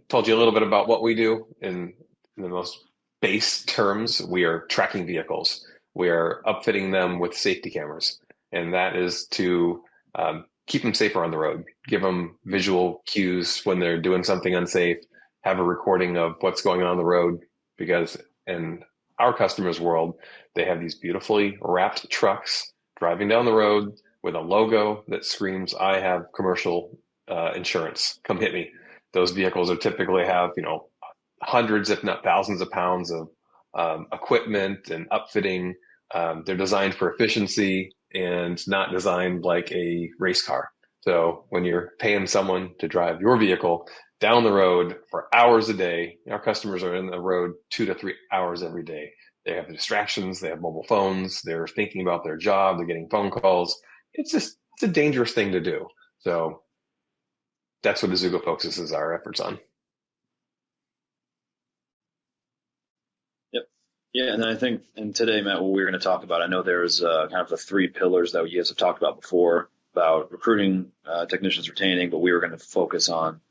told you a little bit about what we do in the most base terms. We are tracking vehicles. We are upfitting them with safety cameras, and that is to keep them safer on the road, give them visual cues when they're doing something unsafe, have a recording of what's going on the road, because in our customers' world, they have these beautifully wrapped trucks driving down the road with a logo that screams, I have commercial insurance. Come hit me. Those vehicles are typically have, hundreds, if not thousands of pounds of equipment and upfitting. They're designed for efficiency and not designed like a race car. So when you're paying someone to drive your vehicle down the road for hours a day, our customers are in the road 2 to 3 hours every day. They have distractions, they have mobile phones, they're thinking about their job, they're getting phone calls. It's a dangerous thing to do. So that's what Azuga focuses our efforts on. Yep. Yeah, and I think, and today, Matt, what we're going to talk about, I know there's kind of the three pillars that you guys have talked about before about recruiting, technicians, retaining, but we were going to focus on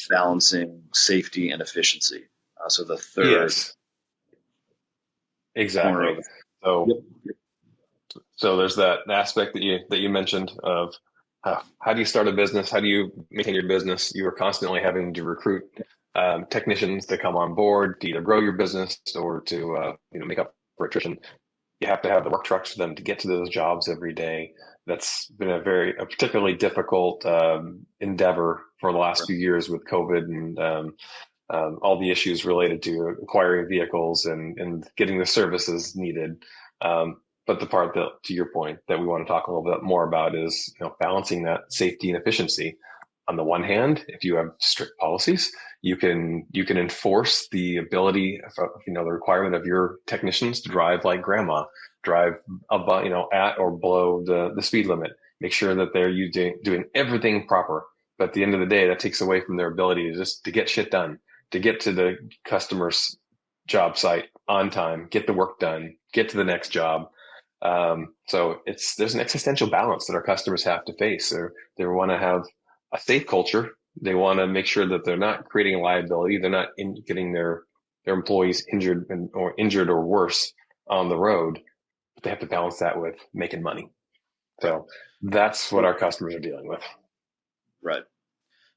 balancing safety and efficiency. So the third Yes, corner exactly. of it. So Yep. so there's that aspect that you mentioned of how do you start a business? How do you maintain your business? You are constantly having to recruit technicians to come on board to either grow your business or to make up for attrition. You have to have the work trucks for them to get to those jobs every day. That's been a particularly difficult endeavor for the last few years with COVID and all the issues related to acquiring vehicles and getting the services needed. But the part that, to your point, that we want to talk a little bit more about is balancing that safety and efficiency. On the one hand, if you have strict policies, you can enforce the ability, the requirement of your technicians to drive like grandma, drive above, at or below the speed limit. Make sure that they're doing everything proper. But at the end of the day, that takes away from their ability to get shit done, to get to the customer's job site on time, get the work done, get to the next job. So there's an existential balance that our customers have to face. They want to have a safe culture. They want to make sure that they're not creating a liability. They're not getting their employees injured or worse on the road. But they have to balance that with making money. So that's what our customers are dealing with. Right.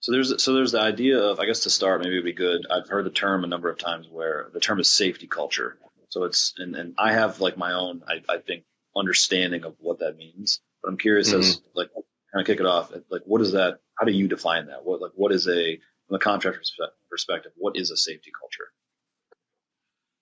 So there's the idea of, I guess, to start, maybe it'd be good. I've heard the term a number of times where the term is safety culture. So it's, and I have like my own, I think, understanding of what that means. But I'm curious Mm-hmm. as like kind of kick it off. Like, what is that? How do you define that? What is from a contractor's perspective, what is a safety culture?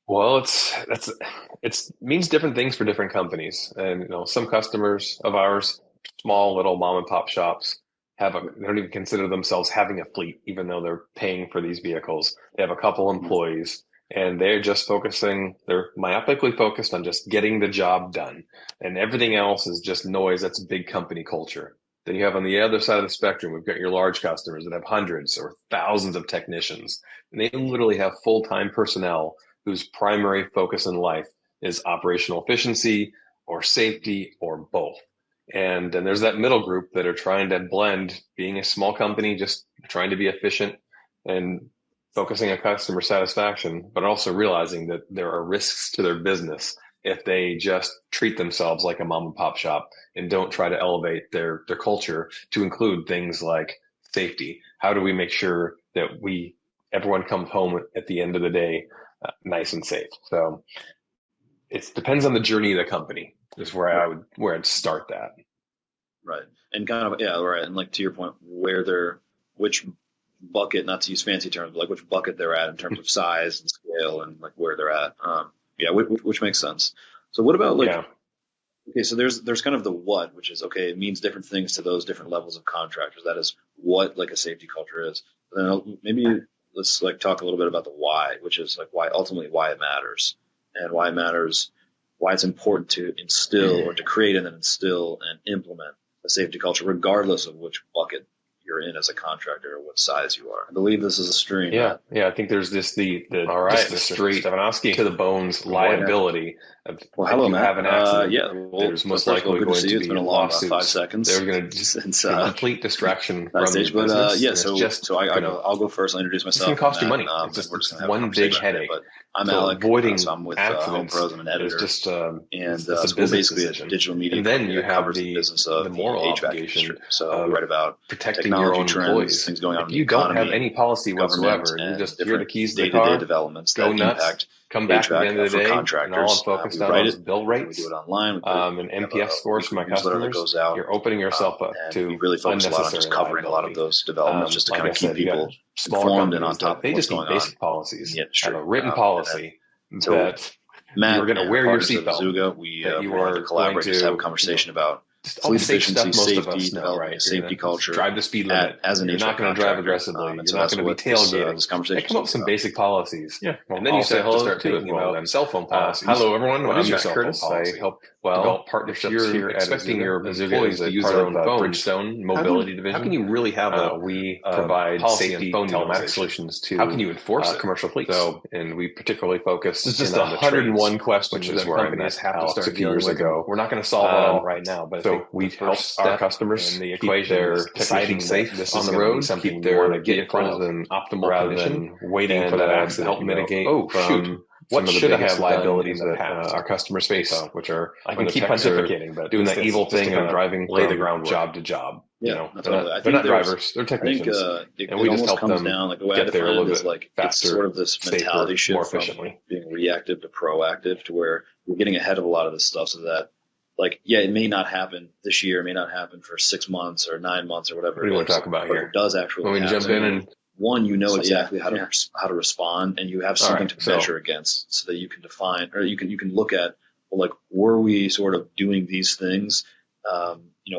Well, it means different things for different companies, and some customers of ours, small little mom and pop shops, they don't even consider themselves having a fleet, even though they're paying for these vehicles. They have a couple employees, and they're myopically focused on just getting the job done, and everything else is just noise. That's big company culture. Then you have on the other side of the spectrum, we've got your large customers that have hundreds or thousands of technicians, and they literally have full-time personnel whose primary focus in life is operational efficiency or safety or both. And then there's that middle group that are trying to blend being a small company, just trying to be efficient and focusing on customer satisfaction, but also realizing that there are risks to their business if they just treat themselves like a mom and pop shop and don't try to elevate their culture to include things like safety. How do we make sure that everyone comes home at the end of the day nice and safe? So it depends on the journey of the company is where I'd start that. Right. And kind of, yeah, right. And like to your point, which bucket, not to use fancy terms, but like which bucket they're at in terms of size and scale and like where they're at. Yeah, which makes sense. So what about like, Yeah. okay, so there's kind of the what, which is, okay, it means different things to those different levels of contractors. That is what like a safety culture is. And then maybe let's like talk a little bit about the why, which is like why it matters and why it matters, why it's important to instill or to create and then instill and implement a safety culture, regardless of which bucket you're in as a contractor, what size you are. I believe this is a stream. Yeah, yeah. I think there's All right, just the Mr. straight Stevanovski. to the bones liability of Well, if hello, you Matt. have an accident. Yeah, well, There's most first of all, likely good to going see to you. It's be been a long lawsuits. 5 seconds. They're going to just since complete distraction that from stage. your But business. yeah, and so it's just I'll go first. I'll introduce myself. going to cost you Matt, money. It's just we're just gonna have a one big conversation here, headache. But I'm So Alec. avoiding So I'm with accidents Homepros. I'm an editor. is just and it's so a we're business basically decision. a digital media And then company you that have covers the business of the moral HVAC obligation industry. So we of write about protecting your technology own trends, employees. things going on If in the you don't have economy, any policy government, whatsoever, and you and just hear the different keys to the day-to-day car, developments go that nuts, impact come back at the HVAC end of the for day, and all I'm contractors. focused We on write is it. bill We rates, do it online. an NPS scores for my Newsletter that customers. goes out. You're opening yourself up And we to really focus a lot on just unnecessary covering a lot of liability. those developments, just to Like kind I of keep said, you got people smaller informed and on companies top that of they what's just need going on basic policies. in the industry. Have a written And policy so that Matt you're going to and wear our your partners at seatbelt. Azuga, we That you wanted are to collaborate, going just to, have a conversation about just all the fleet safe efficiency, stuff most of safety, us know, developing right? a safety culture. Drive the speed limit. As an You're HVAC not going to drive contractor. aggressively. And You're so not that's going to be what this tailgating. conversation They come up with some basic policies. Yeah. Well, And then you I'll say have to hello start too as thinking well about then. Cell phone policies. hello, everyone. What I'm is your Mr. cell phone Curtis. I policy? help Well, develop partnerships if you're here at expecting Azuga. your Azuga employees is to a use part their of own phones, Bridgestone how Mobility can Division. you really have We a provide policy safety and phone telematics utilization? solutions to How can you enforce it? commercial fleets. So, And we particularly focus this is just in on the 101 trades, questions, which is that where companies I have met to Alex start a few dealing years with. ago. And We're not going to solve it all right now, but I so think we the help first our step customers in the keep equation their is deciding technicians that safe this on is the going to be road, something keep you want to their get in front of vehicles an optimal rather condition than waiting and for that to accident. help mitigate Oh, shoot. from What some of the should I biggest have done liabilities in that the past? our customers face, So, which are I when can the keep techs are pontificating, but doing that it's evil just to thing kind of of driving lay the from groundwork. job to job. Yeah, You know, totally. I they're think not there's- drivers; they're I think technicians, it and we just almost help comes them down, like the way I get there a define little it is bit like it's faster, sort of this mentality safer, shift more from efficiently. being reactive to proactive, to where you're getting ahead of a lot of this stuff, so that, like, yeah, it may not happen this year, it may not happen for 6 months or 9 months or whatever. What do you want to talk about but here? it does actually Want me to happen. jump in and One, you know So, exactly yeah. how to respond, and you have All something right, to so- measure against, so that you can define, or you can look at, well, like, were we sort of doing these things?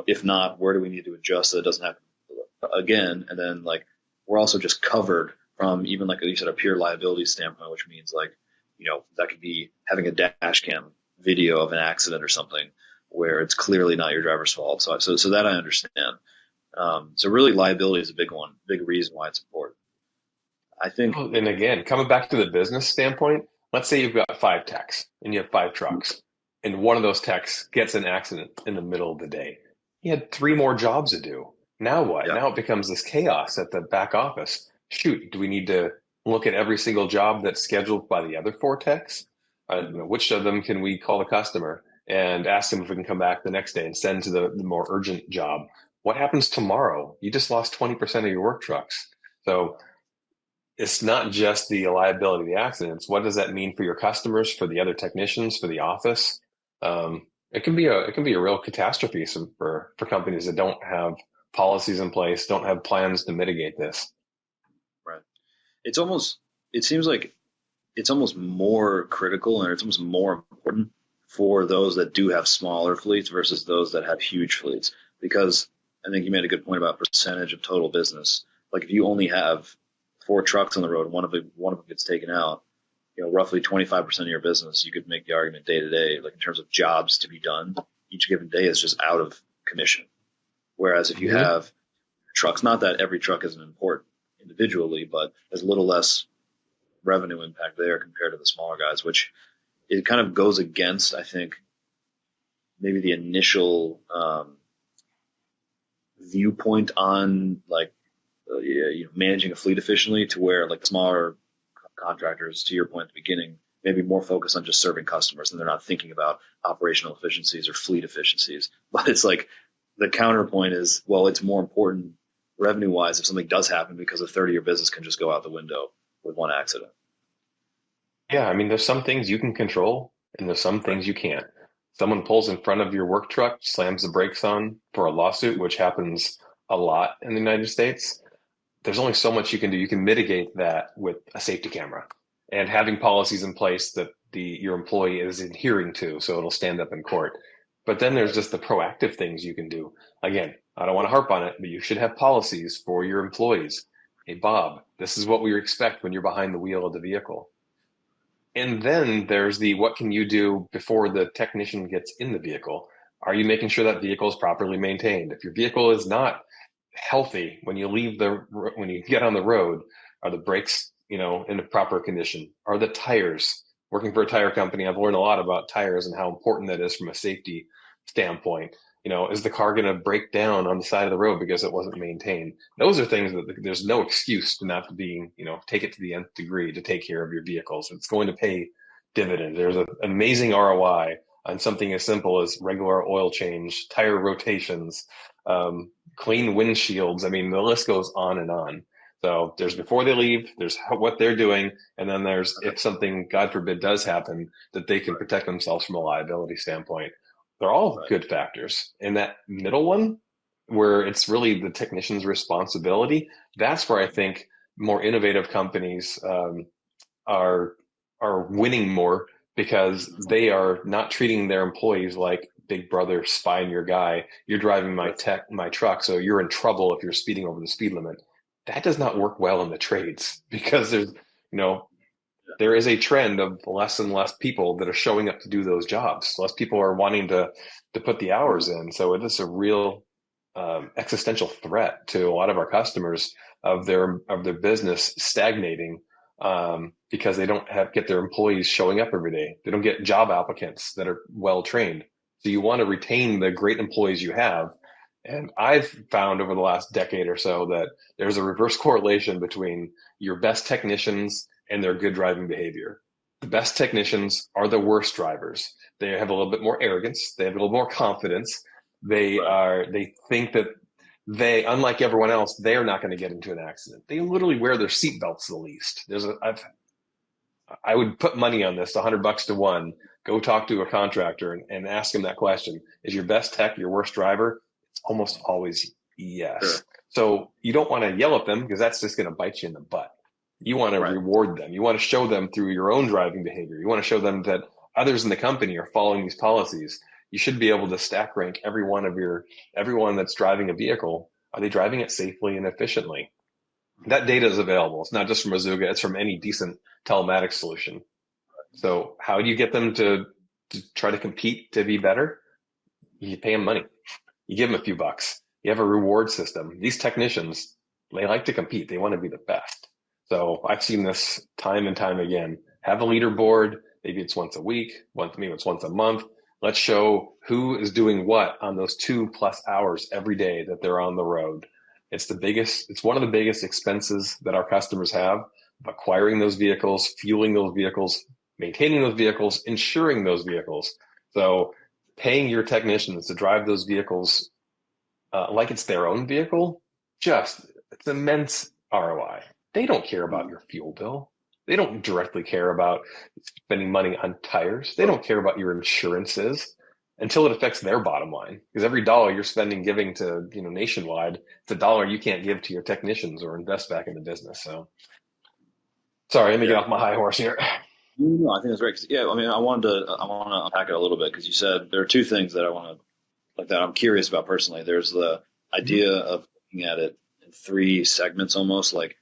If not, where do we need to adjust so it doesn't happen again? And then, like, we're also just covered from, even like you said, a pure liability standpoint, which means, like, that could be having a dash cam video of an accident or something where it's clearly not your driver's fault. So that I understand. So really, liability is a big one, big reason why it's important. I think. And again, coming back to the business standpoint, let's say you've got 5 techs and you have 5 trucks, and one of those techs gets an accident in the middle of the day. He had 3 more jobs to do. Now what? Yeah. Now it becomes this chaos at the back office. Shoot, do we need to look at every single job that's scheduled by the other 4 techs? Which of them can we call the customer and ask them if we can come back the next day and send to the more urgent job? What happens tomorrow? You just lost 20% of your work trucks. So it's not just the liability of the accidents. What does that mean for your customers, for the other technicians, for the office? It can be a real catastrophe for companies that don't have policies in place, don't have plans to mitigate this. Right. It seems like it's almost more critical, and it's almost more important for those that do have smaller fleets versus those that have huge fleets. Because I think you made a good point about percentage of total business. Like, if you only have 4 trucks on the road, one of them gets taken out, roughly 25% of your business, you could make the argument day to day, like in terms of jobs to be done, each given day is just out of commission. Whereas if you have trucks, not that every truck isn't important individually, but there's a little less revenue impact there compared to the smaller guys, which it kind of goes against, I think, maybe the initial viewpoint on, like, managing a fleet efficiently, to where, like, smaller contractors, to your point at the beginning, maybe more focused on just serving customers, and they're not thinking about operational efficiencies or fleet efficiencies. But it's like, the counterpoint is, well, it's more important revenue wise if something does happen, because a 30-year business can just go out the window with one accident. Yeah, I mean, there's some things you can control and there's some things you can't. Someone pulls in front of your work truck, slams the brakes on for a lawsuit, which happens a lot in the United States. There's only so much you can do. You can mitigate that with a safety camera and having policies in place that your employee is adhering to, so it'll stand up in court. But then there's just the proactive things you can do. Again, I don't want to harp on it, but you should have policies for your employees. Hey, Bob, this is what we expect when you're behind the wheel of the vehicle. And then there's what can you do before the technician gets in the vehicle? Are you making sure that vehicle is properly maintained? If your vehicle is not healthy when you when you get on the road? Are the brakes, in the proper condition? Are the tires? Working for a tire company, I've learned a lot about tires and how important that is from a safety standpoint. Is the car going to break down on the side of the road because it wasn't maintained? Those are things that there's no excuse to not being, take it to the nth degree to take care of your vehicles. It's going to pay dividends. There's an amazing ROI on something as simple as regular oil change, tire rotations, clean windshields. I mean, the list goes on and on. So there's before they leave, there's what they're doing, and then there's if something, God forbid, does happen, that they can protect themselves from a liability standpoint. They're all good factors. And that middle one, where it's really the technician's responsibility, that's where I think more innovative companies are winning more, because they are not treating their employees like big brother spying your guy. You're driving my truck, so you're in trouble if you're speeding over the speed limit. That does not work well in the trades, because there is a trend of less and less people that are showing up to do those jobs. Less people are wanting to put the hours in. So it is a real existential threat to a lot of our customers of their business stagnating, because they don't get their employees showing up every day. They don't get job applicants that are well trained. So you want to retain the great employees you have. And I've found over the last decade or so that there's a reverse correlation between your best technicians and their good driving behavior. The best technicians are the worst drivers. They have a little bit more arrogance. They have a little more confidence. They think that unlike everyone else, they are not going to get into an accident. They literally wear their seatbelts the least. I would put money on this, $100 to one. Go talk to a contractor and ask them that question. Is your best tech your worst driver? It's almost always yes. Sure. So you don't want to yell at them, because that's just going to bite you in the butt. You want to reward them. You want to show them through your own driving behavior. You want to show them that others in the company are following these policies. You should be able to stack rank everyone that's driving a vehicle. Are they driving it safely and efficiently? That data is available. It's not just from Azuga. It's from any decent telematics solution. So how do you get them to try to compete to be better? You pay them money. You give them a few bucks. You have a reward system. These technicians, they like to compete. They want to be the best. So I've seen this time and time again. Have a leaderboard. Maybe it's once a week. Maybe it's once a month. Let's show who is doing what on those 2+ hours every day that they're on the road. It's one of the biggest expenses that our customers have: acquiring those vehicles, fueling those vehicles, maintaining those vehicles, insuring those vehicles. So paying your technicians to drive those vehicles like it's their own vehicle, it's immense ROI. They don't care about your fuel bill. They don't directly care about spending money on tires. They don't care about your insurances until it affects their bottom line. Because every dollar you're giving to, nationwide, it's a dollar you can't give to your technicians or invest back in the business. So sorry, let me get off my high horse here. No, I think that's great. Yeah, I mean, I want to unpack it a little bit, because you said there are two things that I'm curious about personally. There's the idea of looking at it in three segments almost, like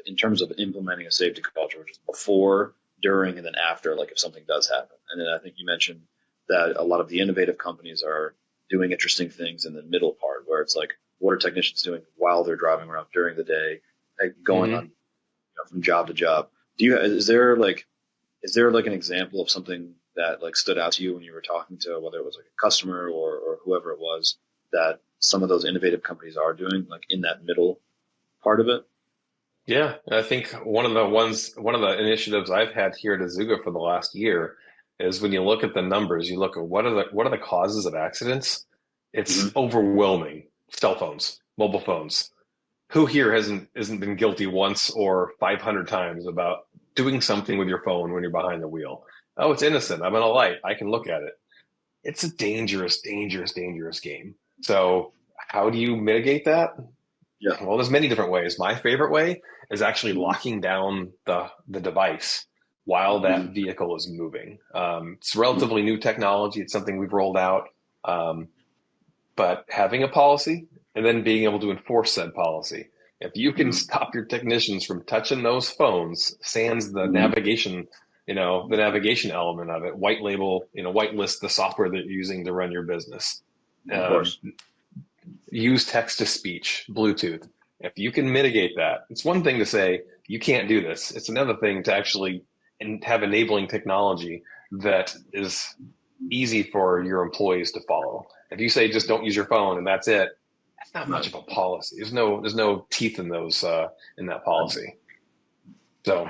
in terms of implementing a safety culture, which is before, during, and then after, like if something does happen. And then I think you mentioned that a lot of the innovative companies are doing interesting things in the middle part, where it's like, what are technicians doing while they're driving around during the day, going on from job to job? Is there an example of something that stood out to you when you were talking to, whether it was like a customer or whoever it was, that some of those innovative companies are doing, like in that middle part of it? Yeah, I think one of the initiatives I've had here at Azuga for the last year is, when you look at the numbers, you look at what are the causes of accidents. It's overwhelming. Cell phones, mobile phones. Who here isn't been guilty once or 500 times about doing something with your phone when you're behind the wheel? Oh, it's innocent. I'm on a light. I can look at it. It's a dangerous, dangerous, dangerous game. So how do you mitigate that? Yeah. Well, there's many different ways. My favorite way is actually locking down the device while that vehicle is moving. It's relatively new technology. It's something we've rolled out. But having a policy and then being able to enforce said policy. If you can stop your technicians from touching those phones, sans the navigation, the navigation element of it, white label, whitelist the software that you're using to run your business. Of course. use text to speech, Bluetooth. If you can mitigate that, it's one thing to say you can't do this. It's another thing to actually have enabling technology that is easy for your employees to follow. If you say just don't use your phone and that's it, that's not much of a policy. There's no teeth in those in that policy. So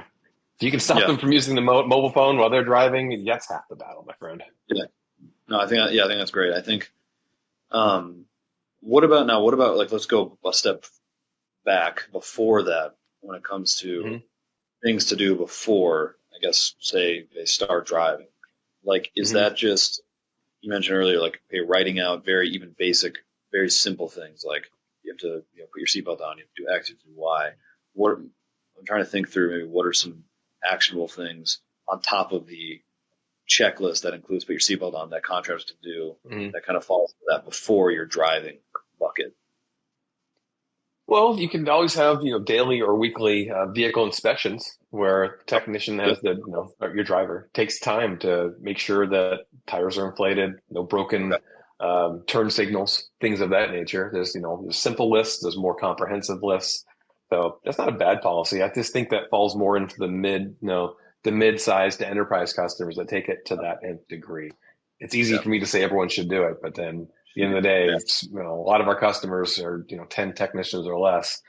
if you can stop them from using the mobile phone while they're driving, that's half the battle, my friend. Yeah. No, I think that's great. I think. What about like, let's go a step back before that when it comes to things to do before, I guess, say they start driving. Like, is that just, you mentioned earlier, like, okay, writing out very even basic, very simple things like you have to put your seatbelt on, you have to do X, you have to do Y. I'm trying to think through maybe what are some actionable things on top of the checklist that includes put your seatbelt on that contractors can do that kind of falls into that before you're driving bucket. Well, you can always have daily or weekly vehicle inspections where a technician has your driver takes time to make sure that tires are inflated, no broken turn signals, things of that nature. There's simple lists, there's more comprehensive lists. So that's not a bad policy. I just think that falls more into the mid-sized to enterprise customers that take it to that nth degree. It's easy for me to say everyone should do it, but then at the end of the day, a lot of our customers are 10 technicians or less,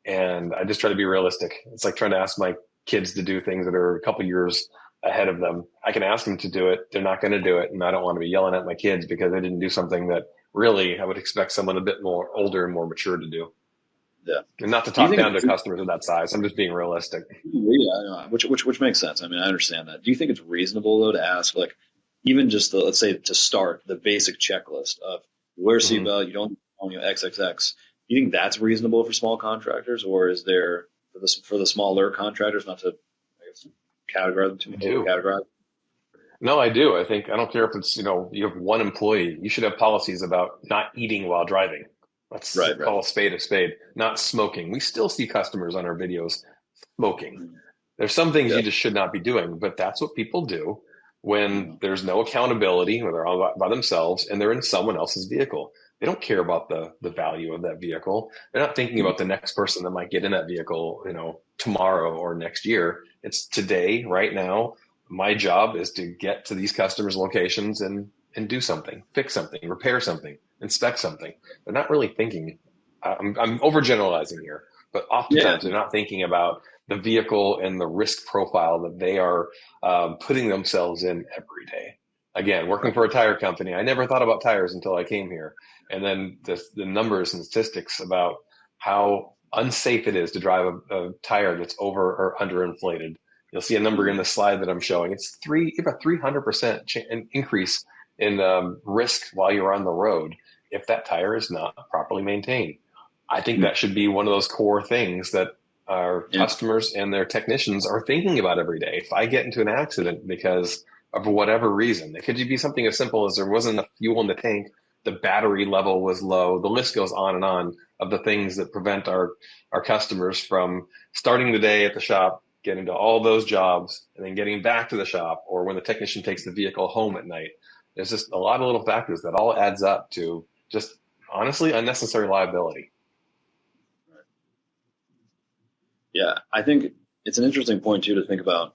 and I just try to be realistic. It's like trying to ask my kids to do things that are a couple years ahead of them. I can ask them to do it; they're not going to do it, and I don't want to be yelling at my kids because they didn't do something that really I would expect someone a bit more older and more mature to do. Yeah, and not to talk down to customers of that size. I'm just being realistic. Yeah, which makes sense. I mean, I understand that. Do you think it's reasonable though to ask, like, even just let's say to start the basic checklist of wear a seatbelt, you don't own XXX. Do you think that's reasonable for small contractors, or is there for the smaller contractors, not to categorize them too much? Categorize? No, I do. I don't care if it's you have one employee. You should have policies about not eating while driving. Let's call a spade. Not smoking. We still see customers on our videos smoking. There's some things you just should not be doing, but that's what people do when there's no accountability, when they're all by themselves and they're in someone else's vehicle. They don't care about the value of that vehicle. They're not thinking about the next person that might get in that vehicle, tomorrow or next year. It's today, right now. My job is to get to these customers' locations and do something, fix something, repair something, inspect something. They're not really thinking. I'm overgeneralizing here, but oftentimes they're not thinking about the vehicle and the risk profile that they are putting themselves in every day. Again, working for a tire company, I never thought about tires until I came here. And then the numbers and statistics about how unsafe it is to drive a tire that's over or underinflated. You'll see a number in the slide that I'm showing. It's about 300% increase in risk while you're on the road if that tire is not properly maintained. I think that should be one of those core things that our customers and their technicians are thinking about every day. If I get into an accident because of whatever reason, it could be something as simple as there wasn't enough fuel in the tank, the battery level was low, the list goes on and on of the things that prevent our customers from starting the day at the shop, getting to all those jobs, and then getting back to the shop, or when the technician takes the vehicle home at night. There's just a lot of little factors that all adds up to just honestly unnecessary liability. Yeah, I think it's an interesting point too to think about.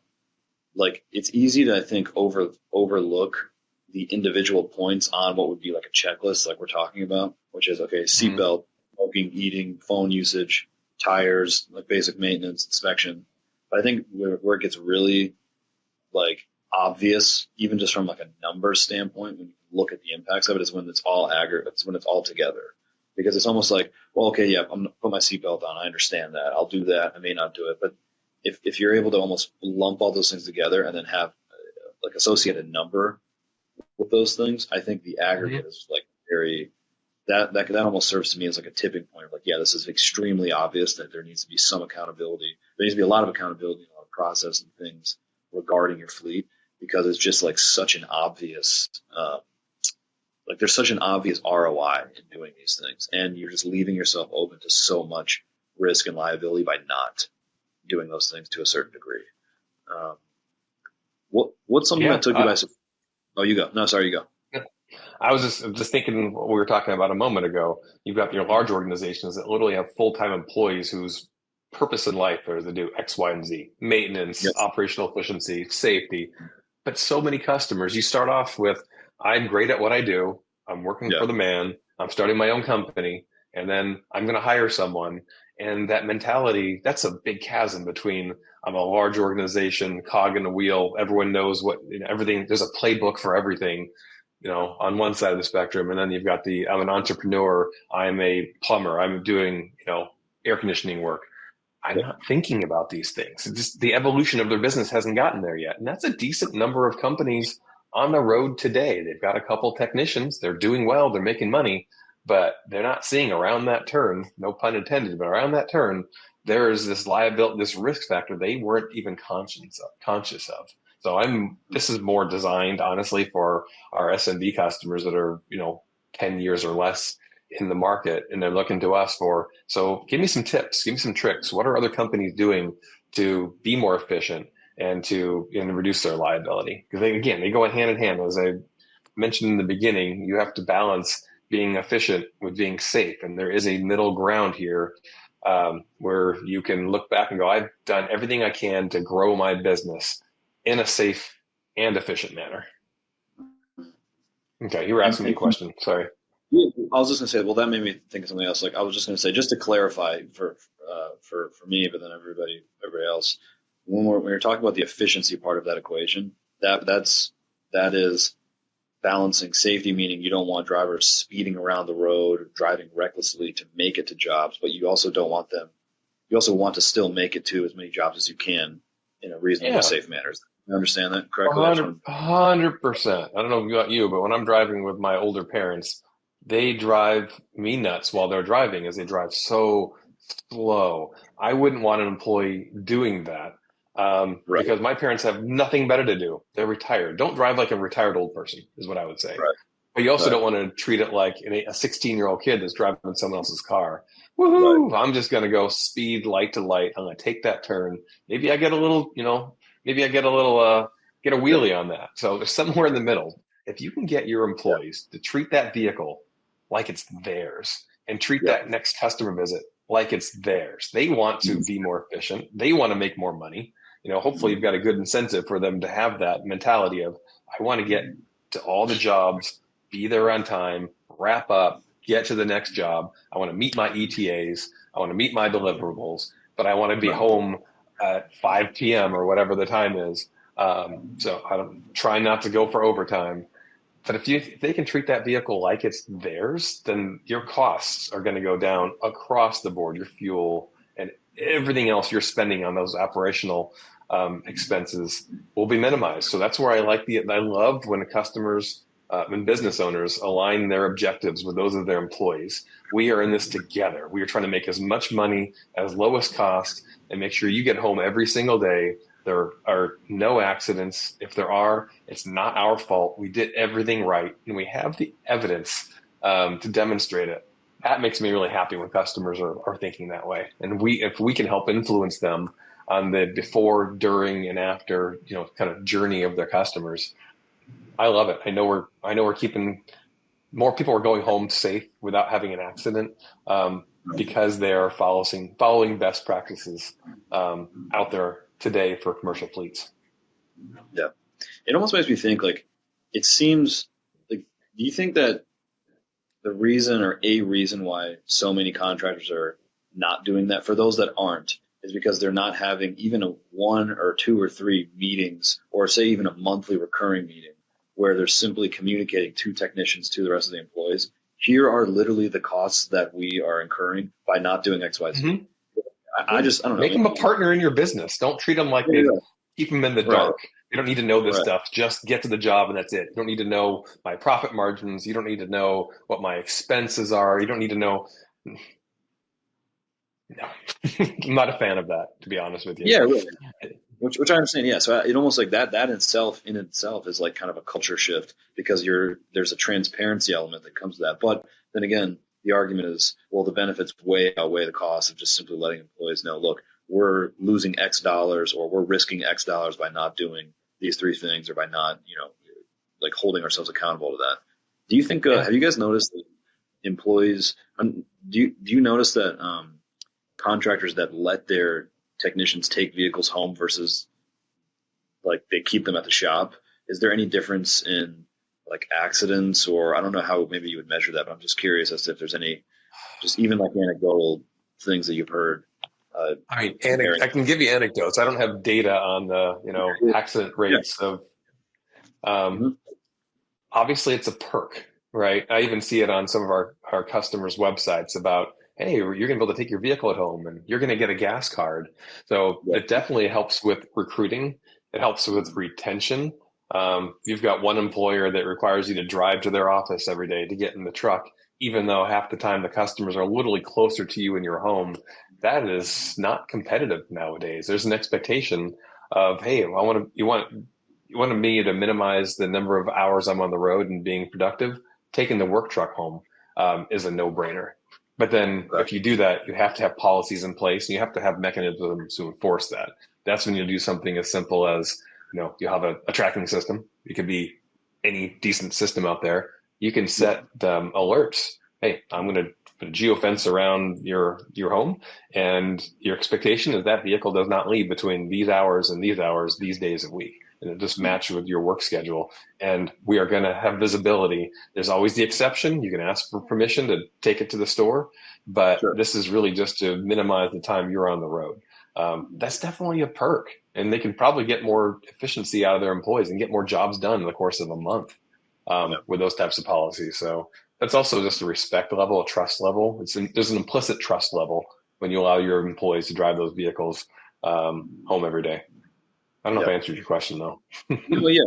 Like, it's easy to, I think, overlook the individual points on what would be like a checklist, like we're talking about, which is seatbelt, smoking, eating, phone usage, tires, like basic maintenance, inspection. But I think where it gets really like obvious, even just from like a numbers standpoint, when you look at the impacts of it, is when it's all aggregate. It's when it's all together. Because it's almost like, well, okay, yeah, I'm gonna put my seatbelt on. I understand that. I'll do that. I may not do it, but if you're able to almost lump all those things together and then have like associate a number with those things, I think the aggregate is like very that almost serves to me as like a tipping point of like, yeah, this is extremely obvious that there needs to be some accountability. There needs to be a lot of accountability, a lot of process and things regarding your fleet, because it's just like such an obvious like there's such an obvious ROI in doing these things, and you're just leaving yourself open to so much risk and liability by not doing those things to a certain degree. What's something that took you by surprise? Oh, you go. No, sorry, you go. I was just thinking what we were talking about a moment ago. You've got your large organizations that literally have full-time employees whose purpose in life is to do X, Y, and Z, maintenance, Yes. operational efficiency, safety. But so many customers, you start off with, I'm great at what I do. I'm working Yeah. for the man. I'm starting my own company, and then I'm going to hire someone. And that mentality, that's a big chasm between I'm a large organization, cog in the wheel. Everyone knows what, everything. There's a playbook for everything, on one side of the spectrum. And then you've got I'm an entrepreneur. I'm a plumber. I'm doing, air conditioning work. I'm not thinking about these things. It's just the evolution of their business hasn't gotten there yet. And that's a decent number of companies on the road today. They've got a couple technicians. They're doing well. Of making money, but they're not seeing around that turn, no pun intended, but around that turn, there is this liability, this risk factor they weren't even conscious of. So this is more designed, honestly, for our SMB customers that are, 10 years or less in the market, and they're looking to us so give me some tips, give me some tricks. What are other companies doing to be more efficient and to reduce their liability? Because they go hand in hand. As I mentioned in the beginning, you have to balance being efficient with being safe. And there is a middle ground here where you can look back and go, I've done everything I can to grow my business in a safe and efficient manner. Okay, you were asking me a question. Sorry. Yeah, I was just going to say, well, that made me think of something else. Like I was just going to say, just to clarify for me, but then everybody else, when you're talking about the efficiency part of that equation, that is balancing safety, meaning you don't want drivers speeding around the road or driving recklessly to make it to jobs, but you also don't want them. You also want to still make it to as many jobs as you can in a reasonably safe manner. You understand that correctly? 100%. I don't know about you, but when I'm driving with my older parents, they drive me nuts while they're driving as they drive so slow. I wouldn't want an employee doing that Right. because my parents have nothing better to do. They're retired. Don't drive like a retired old person is what I would say. Right. But you also don't want to treat it like a 16-year-old kid that's driving someone else's car. Woohoo! Right. I'm just going to go speed light to light. I'm going to take that turn. Maybe I get a little, get a wheelie on that. So there's somewhere in the middle. If you can get your employees to treat that vehicle like it's theirs and treat that next customer visit like it's theirs, they want to be more efficient. They want to make more money. Hopefully you've got a good incentive for them to have that mentality of, I want to get to all the jobs, be there on time, wrap up, get to the next job. I want to meet my ETAs. I want to meet my deliverables, but I want to be home at 5 p.m. or whatever the time is. So I don't try not to go for overtime. But if they can treat that vehicle like it's theirs, then your costs are going to go down across the board. Your fuel and everything else you're spending on those operational expenses will be minimized. So that's where I love when customers and business owners align their objectives with those of their employees. We are in this together. We are trying to make as much money as lowest cost and make sure you get home every single day. There are no accidents. If there are, it's not our fault. We did everything right, and we have the evidence to demonstrate it. That makes me really happy when customers are thinking that way. And if we can help influence them on the before, during, and after, kind of journey of their customers, I love it. I know we're keeping more people are going home safe without having an accident because they are following best practices out there today for commercial fleets. Yeah. It almost makes me think it seems like, do you think that the reason or a reason why so many contractors are not doing that, for those that aren't, is because they're not having even a 1 or 2 or 3 meetings, or say even a monthly recurring meeting where they're simply communicating to technicians, to the rest of the employees, here are literally the costs that we are incurring by not doing X, Y, Z. Mm-hmm. I don't know. Make them a partner in your business. Don't treat them like keep them in the dark. You don't need to know this stuff. Just get to the job and that's it. You don't need to know my profit margins. You don't need to know what my expenses are. You don't need to know. No, I'm not a fan of that, to be honest with you. Yeah, really. Which I understand. Yeah, so it almost like that in itself is like kind of a culture shift, because there's a transparency element that comes to that. But then again, the argument is, well, the benefits way outweigh the cost of just simply letting employees know, look, we're losing X dollars, or we're risking X dollars by not doing these 3 things, or by not, holding ourselves accountable to that. Do you think, Yeah. have you guys noticed that employees, do you notice that contractors that let their technicians take vehicles home versus like they keep them at the shop, is there any difference in like accidents, or I don't know how maybe you would measure that, but I'm just curious as to if there's any, just even like anecdotal things that you've heard. I mean, Comparing. I can give you anecdotes. I don't have data on the, accident Yeah. rates of, um, Mhm. obviously it's a perk, right? I even see it on some of our customers' websites about, hey, you're going to be able to take your vehicle at home and you're going to get a gas card. So Yeah. it definitely helps with recruiting. It helps with retention. You've got one employer that requires you to drive to their office every day to get in the truck, even though half the time the customers are literally closer to you in your home. That is not competitive nowadays. There's an expectation of, hey, you wanted me to minimize the number of hours I'm on the road and being productive. Taking the work truck home is a no-brainer. But then Okay. if you do that, you have to have policies in place and you have to have mechanisms to enforce that. That's when you do something as simple as, you have a tracking system. It could be any decent system out there. You can Yeah. set alerts. Hey, I'm going to put a geofence around your home, and your expectation is that vehicle does not leave between these hours and these hours, these days a week, and it just match with your work schedule. And we are going to have visibility. There's always the exception. You can ask for permission to take it to the store, but Sure. this is really just to minimize the time you're on the road. That's definitely a perk, and they can probably get more efficiency out of their employees and get more jobs done in the course of a month Yeah. with those types of policies. So that's also just a respect level, a trust level. There's an implicit trust level when you allow your employees to drive those vehicles home every day. I don't know if Yeah. I answered your question though. No, yeah.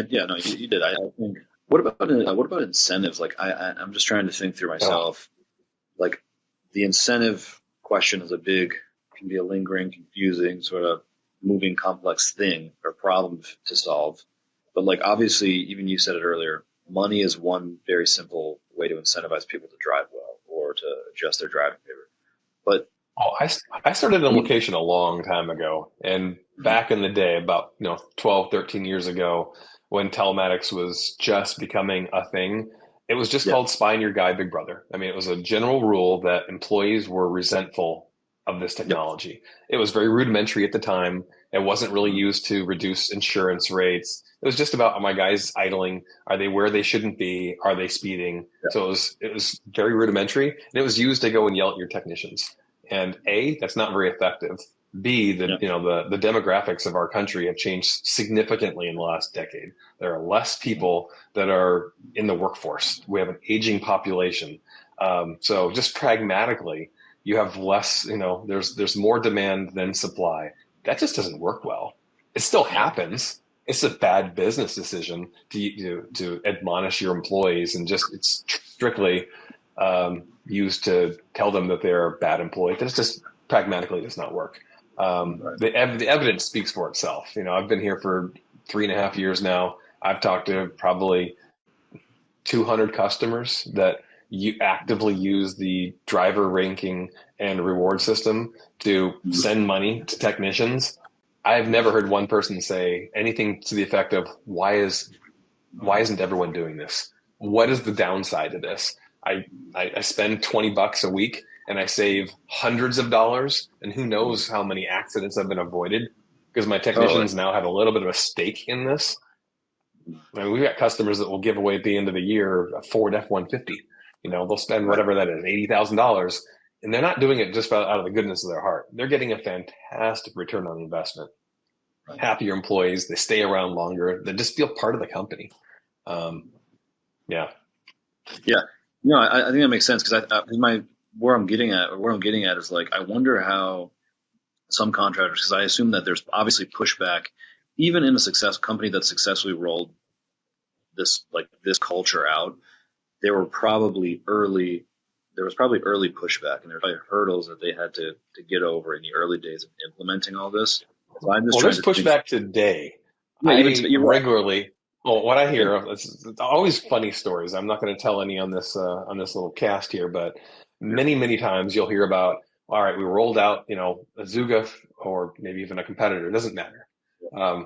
Yeah, no, you did. I think, what about incentives? Like I'm just trying to think through Oh, myself. Like the incentive question is can be a lingering, confusing, sort of moving, complex thing or problem to solve. But like obviously, even you said it earlier, money is one very simple way to incentivize people to drive well or to adjust their driving behavior. But oh, I started in location a long time ago. And back in the day, about 12, 13 years ago, when telematics was just becoming a thing, it was just yeah, called spy in your guy, big brother. I mean, it was a general rule that employees were resentful of this yep, technology. It was very rudimentary at the time. It wasn't really mhm, used to reduce insurance rates. It was just about, are my guys idling? Are they where they shouldn't be? Are they speeding? yeah, So it was very rudimentary, and it was used to go and yell at your technicians. And A, that's not very effective. B, yeah, the demographics of our country have changed significantly in the last decade. There are less people that are in the workforce. We have an aging population. So just pragmatically, you have less, there's more demand than supply. That just doesn't work well. It still yeah, happens. It's a bad business decision to admonish your employees, and just it's strictly used to tell them that they're a bad employee. That's just pragmatically does not work. right, The evidence speaks for itself. I've been here for 3.5 years now. I've talked to probably 200 customers that you actively use the driver ranking and reward system to mhm, send money to technicians. I've never heard one person say anything to the effect of why isn't everyone doing this? What is the downside to this? I, I spend $20 a week and I save hundreds of dollars, and who knows how many accidents have been avoided because my totally, technicians now have a little bit of a stake in this. I mean, we've got customers that will give away at the end of the year a Ford F-150. They'll spend right, whatever that is, $80,000, and they're not doing it just out of the goodness of their heart. They're getting a fantastic return on investment. right, Happier employees, they stay around longer, they just feel part of the company. Um, yeah. yeah. No, I think that makes sense because 'cause my where I'm getting at is like I wonder how some contractors, because I assume that there's obviously pushback even in a success company that successfully rolled this culture out. There were probably early there was probably early pushback and there were probably hurdles that they had to get over in the early days of implementing all this. So I'm just Well, trying there's to think. pushback today. Yeah, even I you're right. regularly, well, what I Yeah, hear, it's always funny stories. I'm not going to tell any on this little cast here, but yeah, many times you'll hear about, all right, we rolled out, Azuga or maybe even a competitor. It doesn't matter.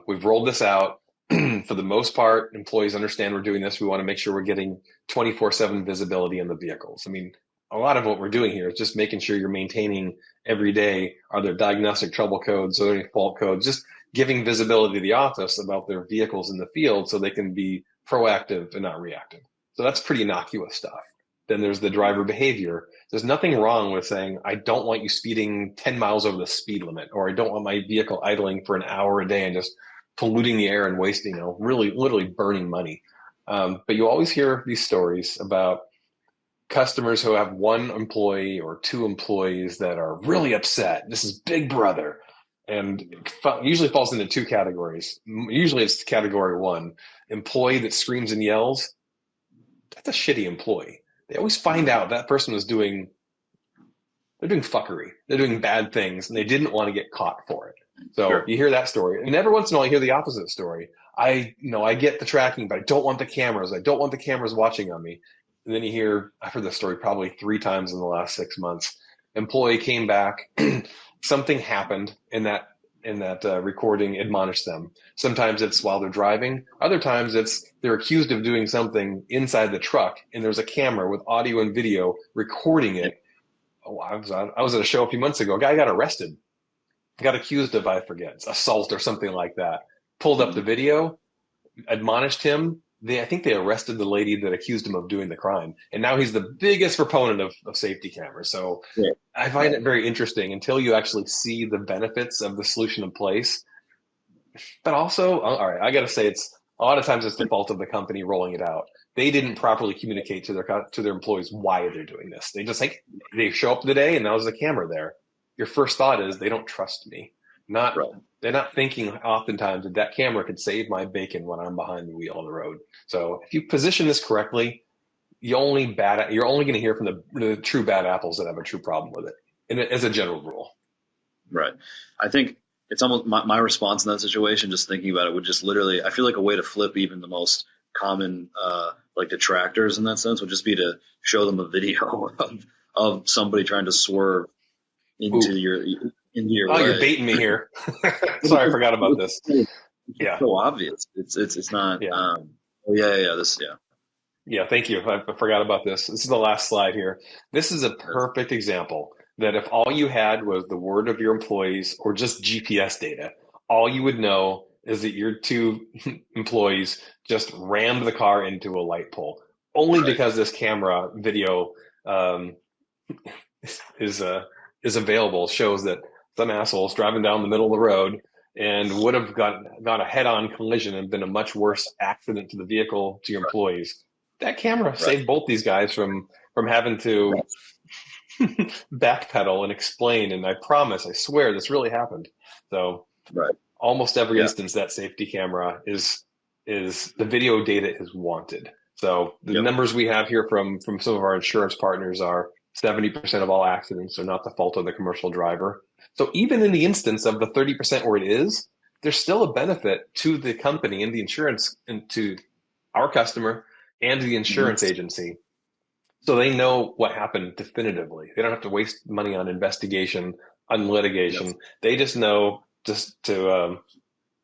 We've rolled this out. for the most part, employees understand we're doing this. We want to make sure we're getting 24/7 visibility in the vehicles. I mean, a lot of what we're doing here is just making sure you're maintaining every day. Are there diagnostic trouble codes? Are there any fault codes? Just giving visibility to the office about their vehicles in the field so they can be proactive and not reactive. So that's pretty innocuous stuff. Then there's the driver behavior. There's nothing wrong with saying, I don't want you speeding 10 miles over the speed limit, or I don't want my vehicle idling for an hour a day and just polluting the air and wasting, really literally burning money. But you always hear these stories about customers who have one employee or two employees that are really upset. This is Big Brother. And usually falls into two categories. Usually it's category one, employee that screams and yells. That's a shitty employee. They always find out that person was they're doing fuckery. They're doing bad things and they didn't want to get caught for it. So sure. You hear that story. And every once in a while you hear the opposite story. I get the tracking, but I don't want the cameras. I don't want the cameras watching on me. And then I've heard this story probably 3 times in the last 6 months. Employee came back, something happened, and that recording admonished them. Sometimes it's while they're driving. Other times they're accused of doing something inside the truck, and there's a camera with audio and video recording it. Oh, I was at a show a few months ago. A guy got arrested, got accused of, I forget, assault or something like that. Pulled up the video, admonished him. I think they arrested the lady that accused him of doing the crime. And now he's the biggest proponent of safety cameras. So yeah. I find it very interesting until you actually see the benefits of the solution in place. But also, all right, I got to say, a lot of times it's the fault of the company rolling it out. They didn't properly communicate to their employees why they're doing this. They just they show up today and now there's a camera there. Your first thought is they don't trust me. Right. They're not thinking oftentimes that camera could save my bacon when I'm behind the wheel on the road. So if you position this correctly, you're only going to hear from the true bad apples that have a true problem with it, and as a general rule. Right. I think it's almost my response in that situation, just thinking about it, would just literally, I feel like a way to flip even the most common detractors in that sense would just be to show them a video of somebody trying to swerve into your way. You're baiting me here. Sorry, I forgot about this. Yeah, so obvious. It's not. Yeah. Yeah, thank you. I forgot about this. This is the last slide here. This is a perfect example that if all you had was the word of your employees or just GPS data, all you would know is that your two employees just rammed the car into a light pole. Only because this camera video is available shows that some assholes driving down the middle of the road and would have got a head-on collision and been a much worse accident to the vehicle, to your employees. That camera saved both these guys from having to backpedal and explain. And I swear this really happened. So almost every instance that safety camera is the video data is wanted. So the numbers we have here from some of our insurance partners are 70% of all accidents are not the fault of the commercial driver. So even in the instance of the 30% where it is, there's still a benefit to the company and the insurance and to our customer and the insurance agency. So they know what happened definitively. They don't have to waste money on investigation, on litigation. Yes. They just know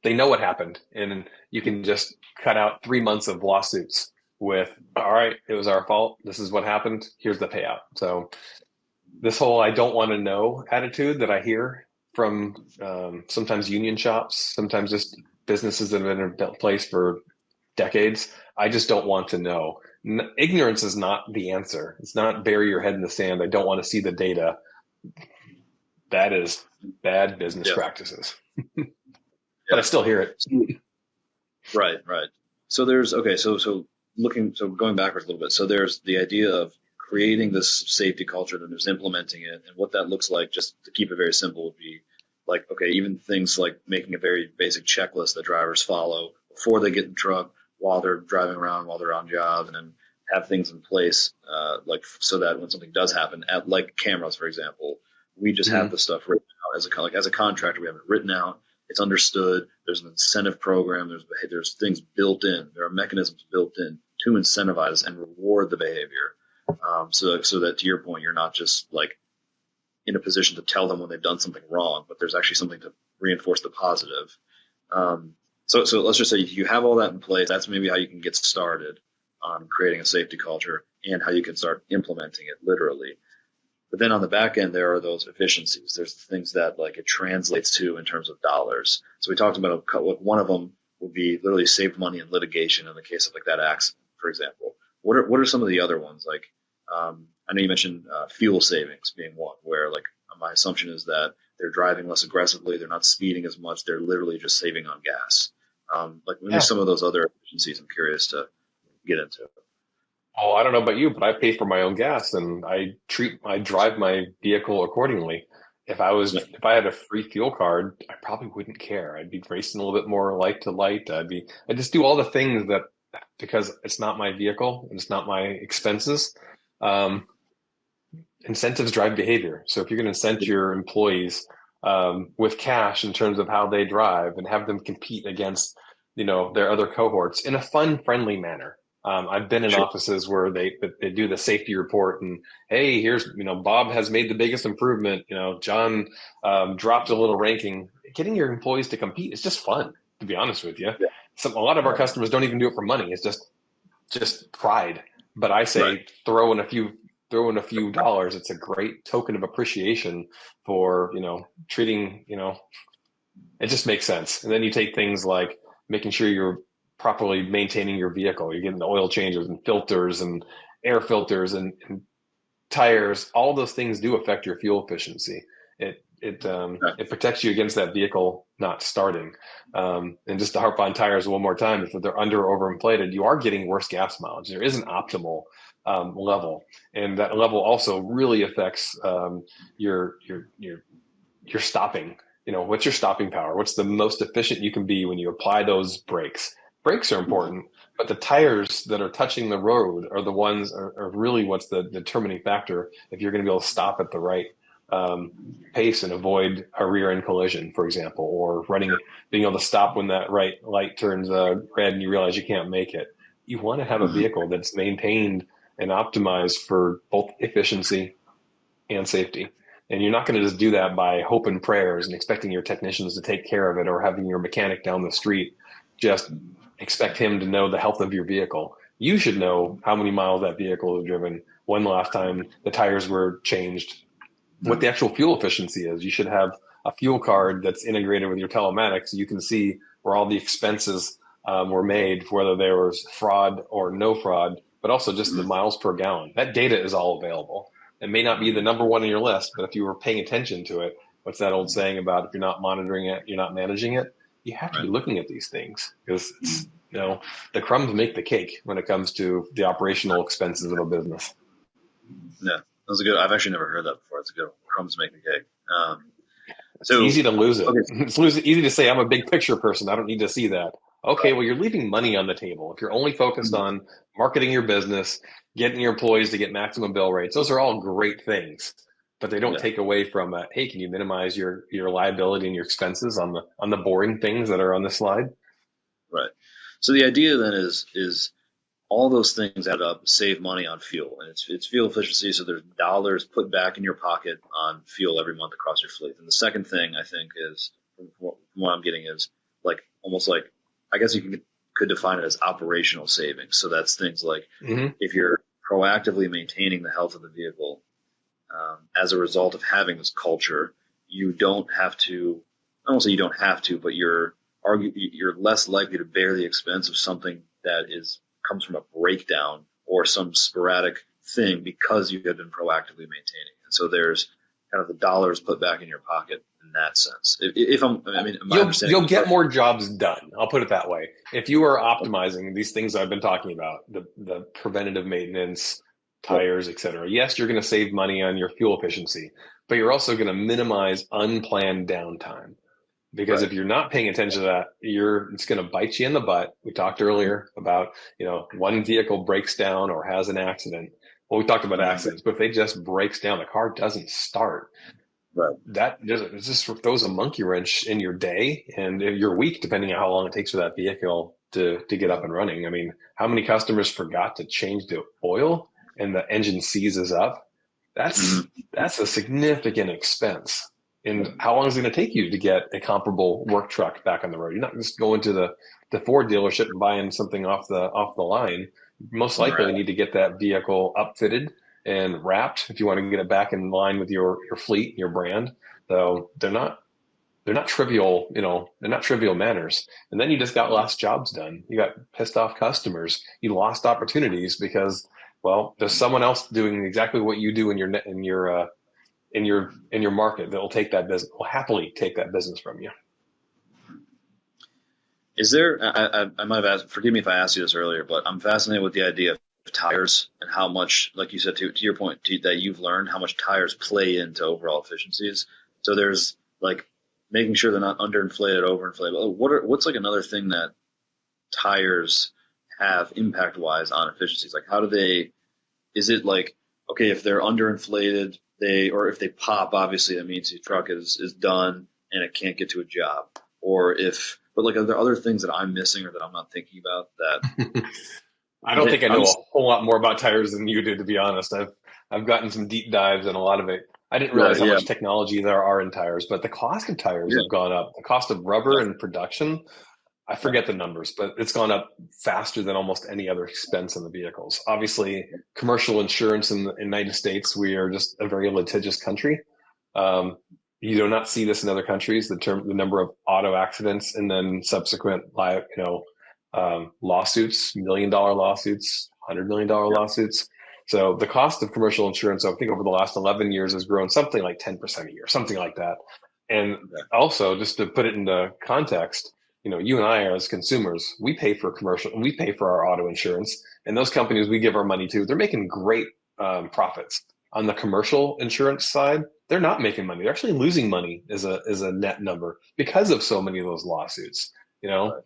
they know what happened. And you can just cut out 3 months of lawsuits with, all right, it was our fault. This is what happened. Here's the payout. So this whole I don't want to know attitude that I hear from sometimes union shops, sometimes just businesses that have been in place for decades, I just don't want to know. Ignorance is not the answer. It's not bury your head in the sand. I don't want to see the data. That is bad business practices. But I still hear it. Right. So going backwards a little bit. So there's the idea of creating this safety culture and there's implementing it. And what that looks like, just to keep it very simple, would be like, okay, even things like making a very basic checklist that drivers follow before they get in the truck, while they're driving around, while they're on job, and then have things in place, so that when something does happen, like cameras, for example, we just have the stuff written out as a contractor. We have it written out. It's understood. There's an incentive program. There's things built in. There are mechanisms built in to incentivize and reward the behavior. So that to your point, you're not just like in a position to tell them when they've done something wrong, but there's actually something to reinforce the positive. So let's just say you have all that in place. That's maybe how you can get started on creating a safety culture and how you can start implementing it literally. But then on the back end, there are those efficiencies. There's things that like it translates to in terms of dollars. So we talked about one of them would be literally saved money in litigation in the case of like that accident, for example. What are some of the other ones? Like I know you mentioned fuel savings being one, where like my assumption is that they're driving less aggressively, they're not speeding as much, they're literally just saving on gas. Like maybe some of those other efficiencies I'm curious to get into. Oh, I don't know about you, but I pay for my own gas and I drive my vehicle accordingly. Yeah, If I had a free fuel card, I probably wouldn't care. I'd be racing a little bit more light to light. I just do all the things that because it's not my vehicle and it's not my expenses. Um, Incentives drive behavior. So if you're going to incent your employees with cash in terms of how they drive and have them compete against, their other cohorts in a fun, friendly manner. I've been in sure. offices where they do the safety report and hey, here's Bob has made the biggest improvement. John dropped a little ranking. Getting your employees to compete is just fun, to be honest with you. Yeah, A lot of our customers don't even do it for money. It's just pride. But I right. say throw in a few dollars. It's a great token of appreciation for, treating, it just makes sense. And then you take things like making sure you're properly maintaining your vehicle. You're getting the oil changes and filters and air filters and tires. All those things do affect your fuel efficiency. Right. It protects you against that vehicle not starting. And just to harp on tires one more time, if they're under or overinflated, you are getting worse gas mileage. There is an optimal level, and that level also really affects your stopping. What's your stopping power? What's the most efficient you can be when you apply those brakes? Brakes are important, but the tires that are touching the road are the ones are really what's the determining factor if you're going to be able to stop at the right pace and avoid a rear end collision, for example, or being able to stop when that right light turns red and you realize you can't make it. You want to have a Mhm. vehicle that's maintained and optimized for both efficiency and safety. And you're not going to just do that by hope and prayers and expecting your technicians to take care of it or having your mechanic down the street just expect him to know the health of your vehicle. You should know how many miles that vehicle has driven, when the last time the tires were changed, what the actual fuel efficiency is. You should have a fuel card that's integrated with your telematics so you can see where all the expenses were made, whether there was fraud or no fraud, but also just the miles per gallon. That data is all available. It may not be the number one on your list, but if you were paying attention to it, what's that old saying about if you're not monitoring it, you're not managing it? You have to be Right. looking at these things because the crumbs make the cake when it comes to the operational expenses of a business. Yeah, that was a good. I've actually never heard that before. It's a good one. Crumbs make the cake. It's So easy to lose it. okay, Easy to say, I'm a big picture person. I don't need to see that. Okay, well, you're leaving money on the table. If you're only focused Mhm. on marketing your business, getting your employees to get maximum bill rates, those are all great things, but they don't Yeah, take away from, hey, can you minimize your liability and your expenses on the boring things that are on the slide? right. So the idea then is all those things add up, save money on fuel, and it's fuel efficiency. So there's dollars put back in your pocket on fuel every month across your fleet. And the second thing I think is from what I'm getting is like almost like I guess you could define it as operational savings. So that's things like Hmm. if you're proactively maintaining the health of the vehicle as a result of having this culture, you don't have to. I don't say you don't have to, but you're less likely to bear the expense of something that is comes from a breakdown or some sporadic thing because you have been proactively maintaining. And so there's kind of the dollars put back in your pocket in that sense. If I mean, my understanding You'll is get correct. more jobs done. I'll put it that way. If you are optimizing these things I've been talking about, the preventative maintenance, Yep. tires, et cetera, yes, you're going to save money on your fuel efficiency, but you're also going to minimize unplanned downtime. Because Right. if you're not paying attention to that, it's going to bite you in the butt. We talked earlier about, one vehicle breaks down or has an accident. Well, we talked about Mhm. accidents, but if it just breaks down, the car doesn't start. Right. It just throws a monkey wrench in your day and your week, depending on how long it takes for that vehicle to get up and running. I mean, how many customers forgot to change the oil and the engine seizes up? That's Mhm. that's a significant expense. And how long is it going to take you to get a comparable work truck back on the road? You're not just going to the Ford dealership and buying something off the line. Most likely, you Right. need to get that vehicle upfitted and wrapped if you want to get it back in line with your fleet, your brand. So they're not trivial, they're not trivial matters. And then you just got less jobs done. You got pissed off customers. You lost opportunities because, well, there's someone else doing exactly what you do in your market that will take that business, will happily take that business from you. Is there? I might have asked. Forgive me if I asked you this earlier, but I'm fascinated with the idea of tires and how much, like you said, to your point, that you've learned how much tires play into overall efficiencies. So there's like making sure they're not underinflated, overinflated. What's like another thing that tires have impact wise on efficiencies? Like how do they? Is it like, okay, if they're underinflated, or if they pop, obviously that means the truck is done and it can't get to a job. Or if, but like, are there other things that I'm missing or that I'm not thinking about that? I don't think I know a whole lot more about tires than you do, to be honest. I've gotten some deep dives and a lot of it. I didn't realize how Yeah, much technology there are in tires, but the cost of tires yeah, have gone up. The cost of rubber and production, I forget the numbers, but it's gone up faster than almost any other expense in the vehicles. Obviously, commercial insurance in the United States, we are just a very litigious country. Um, you do not see this in other countries. The number of auto accidents and then subsequent, lawsuits, $1 million lawsuits, $100 million lawsuits. So the cost of commercial insurance, I think over the last 11 years has grown something like 10% a year, something like that. And also, just to put it into context, you and I as consumers, we pay for our auto insurance, and those companies we give our money to, they're making great profits. On the commercial insurance side, they're not making money. They're actually losing money as a net number because of so many of those lawsuits. You know, right,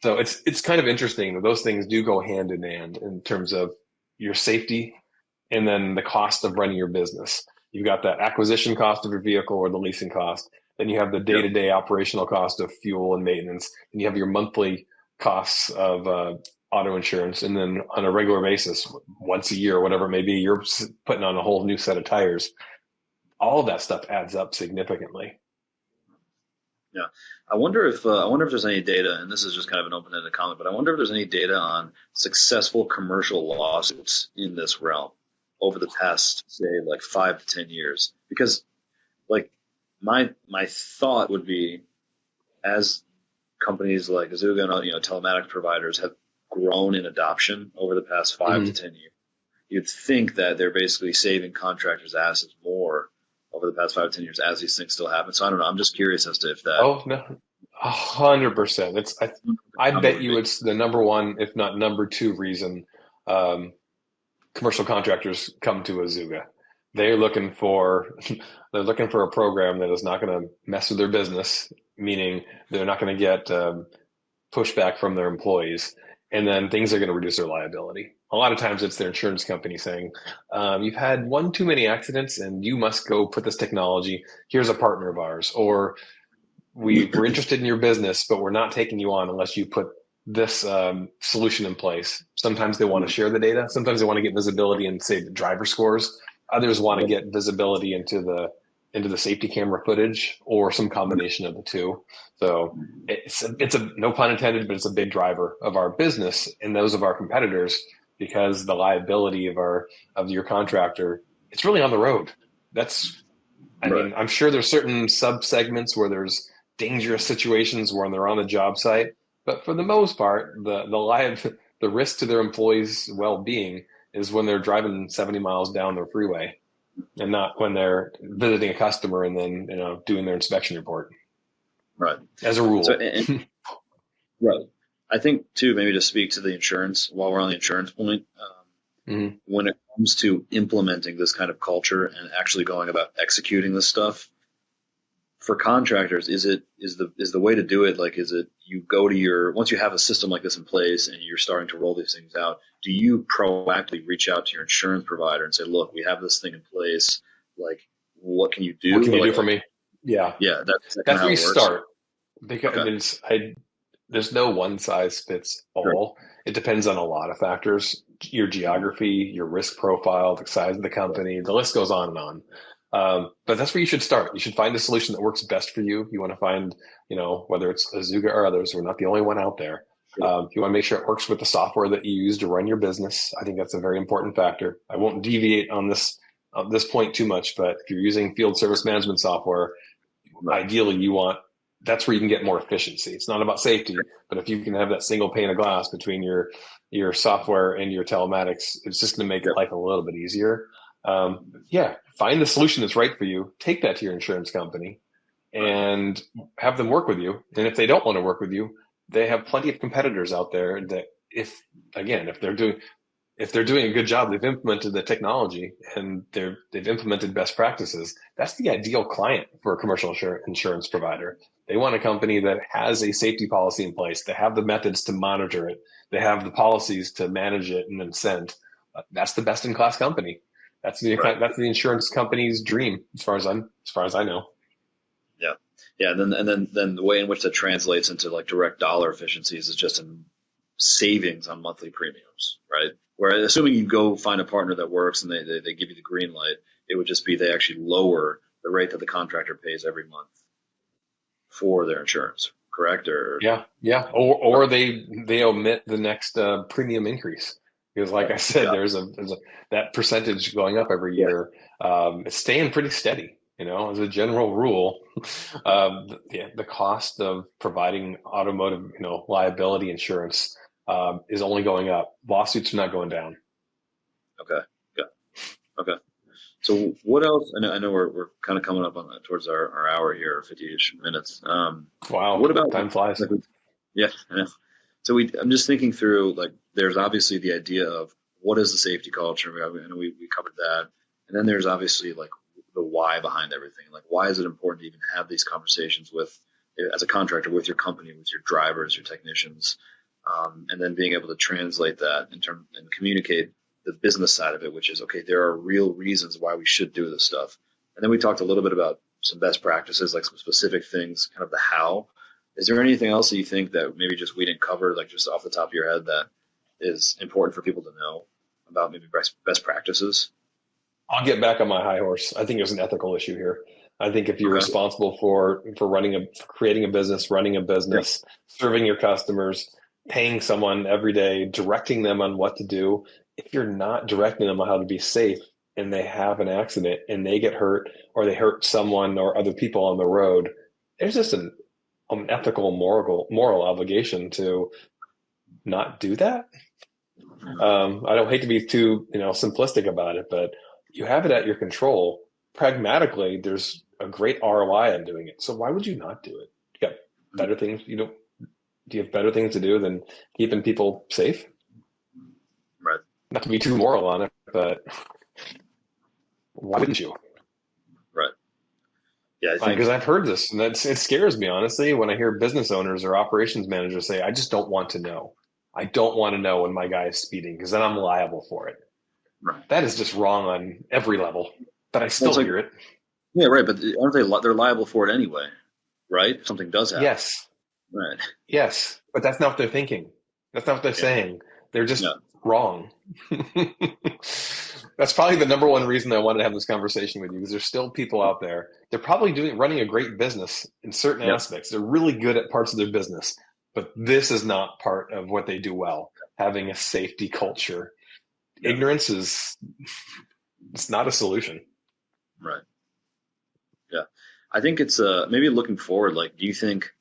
so it's kind of interesting that those things do go hand in hand in terms of your safety and then the cost of running your business. You've got that acquisition cost of your vehicle or the leasing cost. Then you have the yep, day-to-day operational cost of fuel and maintenance, and you have your monthly costs of auto insurance. And then on a regular basis, once a year, or whatever it may be, you're putting on a whole new set of tires. All of that stuff adds up significantly. yeah. I wonder if there's any data, and this is just kind of an open-ended comment, but I wonder if there's any data on successful commercial lawsuits in this realm over the past, say, like 5 to 10 years, because like my thought would be, as companies like Azuga and telematics providers have grown in adoption over the past five to Mhm. 10 years, you'd think that they're basically saving contractors' asses more over the past 5 to 10 years as these things still happen. So I don't know. I'm just curious as to if that Oh no, 100%. I number bet would you be. it's the number one, if not number two reason um, commercial contractors come to Azuga. They're looking for they're looking for a program that is not going to mess with their business, meaning they're not going to get pushback from their employees, and then things are going to reduce their liability. A lot of times, it's their insurance company saying, "You've had one too many accidents, and you must go put this technology. Here's a partner of ours," or we're interested in your business, but we're not taking you on unless you put this solution in place. Sometimes they want to share the data. Sometimes they want to get visibility and say the driver scores. Others want to get visibility into the safety camera footage or some combination of the two. So it's a no pun intended, but it's a big driver of our business and those of our competitors because the liability of your contractor, it's really on the road. That's I Right. mean, I'm sure there's certain sub segments where there's dangerous situations when they're on the job site, but for the most part, the risk to their employees' well-being is when they're driving 70 miles down their freeway, and not when they're visiting a customer and then doing their inspection report. Right. As a So, rule. right. I think too, maybe to speak to the insurance while we're on the insurance point, Mhm. when it comes to implementing this kind of culture and actually going about executing this stuff for contractors, is the way to do it? Like, is it you go to once you have a system like this in place and you're starting to roll these things out, do you proactively reach out to your insurance provider and say, look, we have this thing in place. Like, what can you What do? can Or you do like, for me? Yeah, yeah, that's kind that's of where how you it works. start. Because I Okay. mean, there's no one size fits Sure. all. It depends on a lot of factors, your geography, your risk profile, the size of the Right. company, the list goes on and on. But that's where you should start. You should find a solution that works best for you. You want to find, whether it's Azuga or others, we're not the only one out there. You want to make sure it works with the software that you use to run your business. I think that's a very important factor. I won't deviate on this point too much, but if you're using field service management software, ideally that's where you can get more efficiency. It's not about safety, but if you can have that single pane of glass between your software and your telematics, it's just going to make life a little bit easier. Find the solution that's right for you. Take that to your insurance company and have them work with you. And if they don't want to work with you, they have plenty of competitors out there that if they're doing a good job, they've implemented the technology and they've implemented best practices. That's the ideal client for a commercial insurance provider. They want a company that has a safety policy in place. They have the methods to monitor it. They have the policies to manage it and incent. That's the best in class company. That's the insurance company's dream, as far as I know. Yeah. And then the way in which that translates into like direct dollar efficiencies is just in savings on monthly premiums, right? Where assuming you go find a partner that works and they give you the green light, it would just be they actually lower the rate that the contractor pays every month for their insurance, correct? Or or they omit the next premium increase. Because like I said, there's that percentage going up every year. It's staying pretty steady, as a general rule. The cost of providing automotive, liability insurance is only going up. Lawsuits are not going down. Okay. So what else? I know we're kind of coming up on towards our hour here, 50-ish minutes. Wow. What about time flies? Yeah. So I'm just thinking through, like, there's obviously the idea of what is the safety culture. I know we covered that. And then there's obviously like the why behind everything. Like, why is it important to even have these conversations as a contractor, with your company, with your drivers, your technicians, and then being able to translate that and communicate the business side of it, which is, okay, there are real reasons why we should do this stuff. And then we talked a little bit about some best practices, like some specific things, kind of the how. Is there anything else that you think that maybe just we didn't cover, like just off the top of your head, that is important for people to know about maybe best practices? I'll get back on my high horse. I think there's an ethical issue here. I think if you're responsible for creating a business, running a business, serving your customers, paying someone every day, directing them on what to do, if you're not directing them on how to be safe and they have an accident and they get hurt or they hurt someone or other people on the road, there's just an ethical, moral obligation to not do that. I don't hate to be too, simplistic about it, but you have it at your control. Pragmatically, there's a great ROI on doing it. So why would you not do it? You got better things. Do you have better things to do than keeping people safe? Right. Not to be too moral on it, but why wouldn't you? Right. Yeah, because I've heard this, and it scares me, honestly, when I hear business owners or operations managers say, I just don't want to know. I don't want to know when my guy is speeding because then I'm liable for it. Right. That is just wrong on every level, but I still hear it. Yeah, right. But aren't they're liable for it anyway, right? If something does happen. Yes. Right. Yes, but that's not what they're thinking. That's not what they're saying. They're just wrong. That's probably the number one reason I wanted to have this conversation with you, because there's still people out there. They're probably running a great business in certain aspects. They're really good at parts of their business, but this is not part of what they do well. Having a safety culture. Ignorance it's not a solution. Right. Yeah. I think it's maybe looking forward, like, do you think,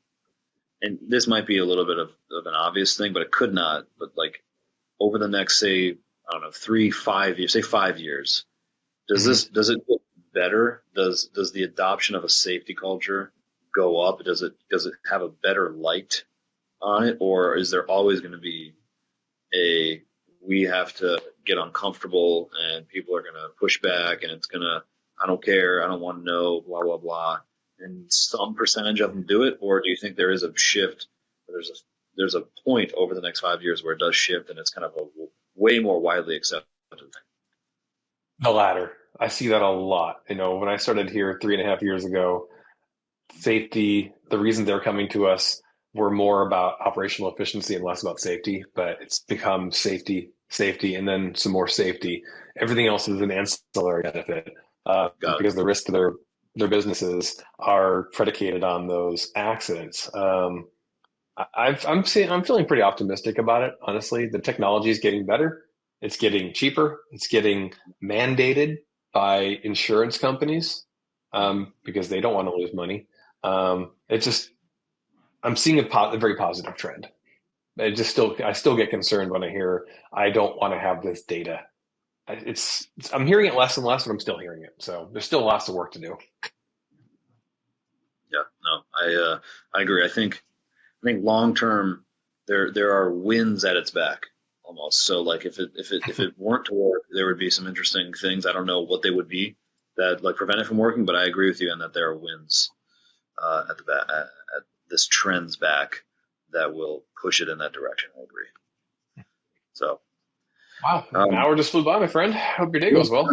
and this might be a little bit of an obvious thing, but it could not, but like over the next, say, I don't know, 3-5 years, say 5 years, does it get better? Does the adoption of a safety culture go up? Does it have a better light on it? Or is there always going to be we have to get uncomfortable and people are going to push back and it's going to, I don't care, I don't want to know, blah, blah, blah. And some percentage of them do it? Or do you think there is a shift? There's a point over the next 5 years where it does shift and it's kind of a way more widely accepted thing? The latter. I see that a lot. When I started here 3.5 years ago, safety, the reasons they're coming to us were more about operational efficiency and less about safety, but it's become safety, and then some more safety. Everything else is an ancillary benefit. because the risk to their businesses are predicated on those accidents. I'm feeling pretty optimistic about it. Honestly, the technology is getting better. It's getting cheaper. It's getting mandated by insurance companies because they don't want to lose money. It's just I'm seeing a very positive trend. I still get concerned when I hear I don't want to have this data. I'm hearing it less and less, but I'm still hearing it. So there's still lots of work to do. Yeah, no, I agree. I think long term there are wins at its back almost. So like if it weren't to work, there would be some interesting things. I don't know what they would be that like prevent it from working, but I agree with you in that there are wins at the back at this trend's back that will push it in that direction. I agree. So wow, an hour just flew by, my friend. Hope your day goes well.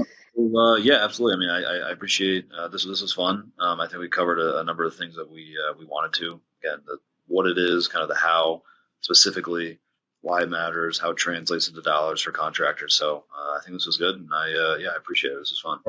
Yeah, absolutely. I mean, I appreciate this. This was fun. I think we covered a number of things that we wanted to. Again, what it is, kind of the how specifically, why it matters, how it translates into dollars for contractors. So I think this was good, and I appreciate it. This was fun.